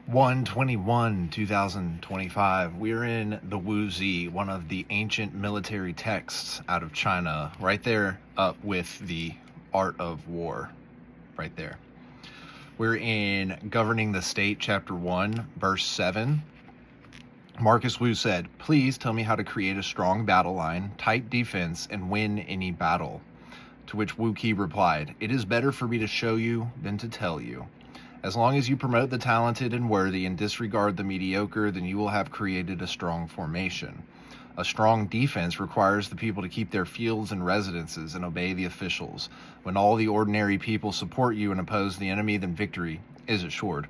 1/21/2025. We're in the Wuzi, one of the ancient military texts out of China, right there up with the art of war, right there. We're in Governing the State, chapter 1, verse 7. Marcus Wu said, "Please tell me how to create a strong battle line, tight defense, and win any battle." To which Wu Qi replied, "It is better for me to show you than to tell you. As long as you promote the talented and worthy and disregard the mediocre, then you will have created a strong formation. A strong defense requires the people to keep their fields and residences and obey the officials. When all the ordinary people support you and oppose the enemy, then victory is assured."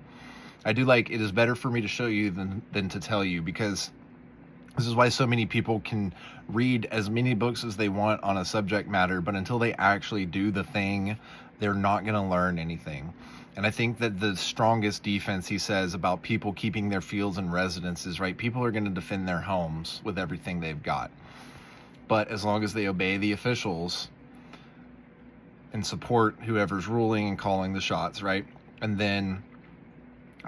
I do like, "It is better for me to show you than to tell you," because this is why so many people can read as many books as they want on a subject matter, but until they actually do the thing, they're not going to learn anything. And I think that the strongest defense, he says, about people keeping their fields and residences, right? People are going to defend their homes with everything they've got. But as long as they obey the officials and support whoever's ruling and calling the shots, right? And then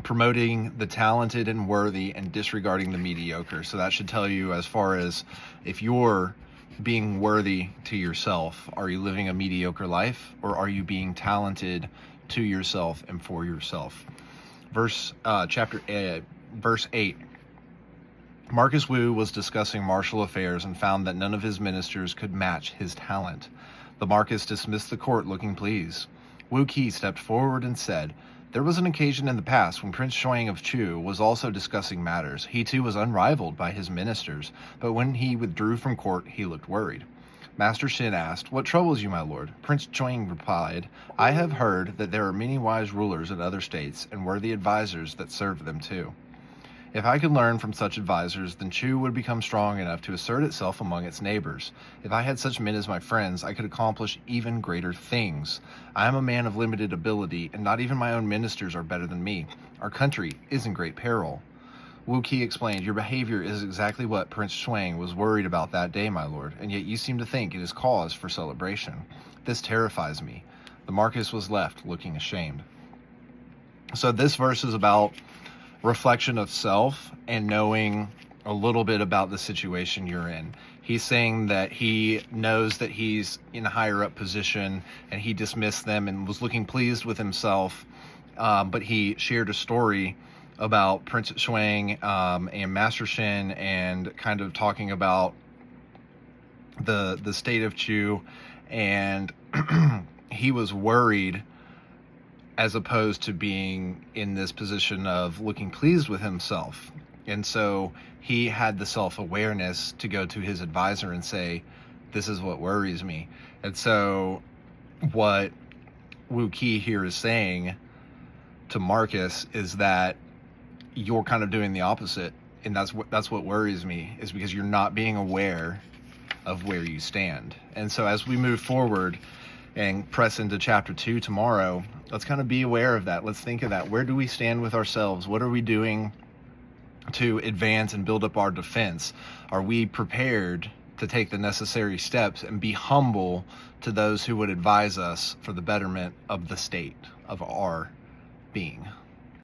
promoting the talented and worthy and disregarding the mediocre. So that should tell you, as far as if you're being worthy to yourself, are you living a mediocre life, or are you being talented to yourself and for yourself? Verse 8. Marcus Wu was discussing martial affairs and found that none of his ministers could match his talent. The Marcus dismissed the court looking pleased. Wu Qi stepped forward and said, "There was an occasion in the past when Prince Shuang of Chu was also discussing matters. He too was unrivaled by his ministers, but when he withdrew from court, he looked worried." Master Xin asked, "What troubles you, my lord?" Prince Shuang replied, "I have heard that there are many wise rulers in other states and worthy advisors that serve them too. If I could learn from such advisors, then Chu would become strong enough to assert itself among its neighbors. If I had such men as my friends, I could accomplish even greater things. I am a man of limited ability, and not even my own ministers are better than me. Our country is in great peril." Wu Qi explained, "Your behavior is exactly what Prince Shuang was worried about that day, my lord, and yet you seem to think it is cause for celebration. This terrifies me." The Marcus was left looking ashamed. So this verse is about reflection of self and knowing a little bit about the situation you're in. He's saying that he knows that he's in a higher up position and he dismissed them and was looking pleased with himself, but he shared a story about Prince Shuang and Master Xin, and kind of talking about the state of Chu, and he was worried as opposed to being in this position of looking pleased with himself. And so he had the self-awareness to go to his advisor and say, "This is what worries me." And so what Wu Qi here is saying to Marcus is that you're kind of doing the opposite. And that's what worries me, is because you're not being aware of where you stand. And so as we move forward and press into chapter 2 tomorrow, let's kind of be aware of that. Let's think of that. Where do we stand with ourselves? What are we doing to advance and build up our defense? Are we prepared to take the necessary steps and be humble to those who would advise us for the betterment of the state of our being?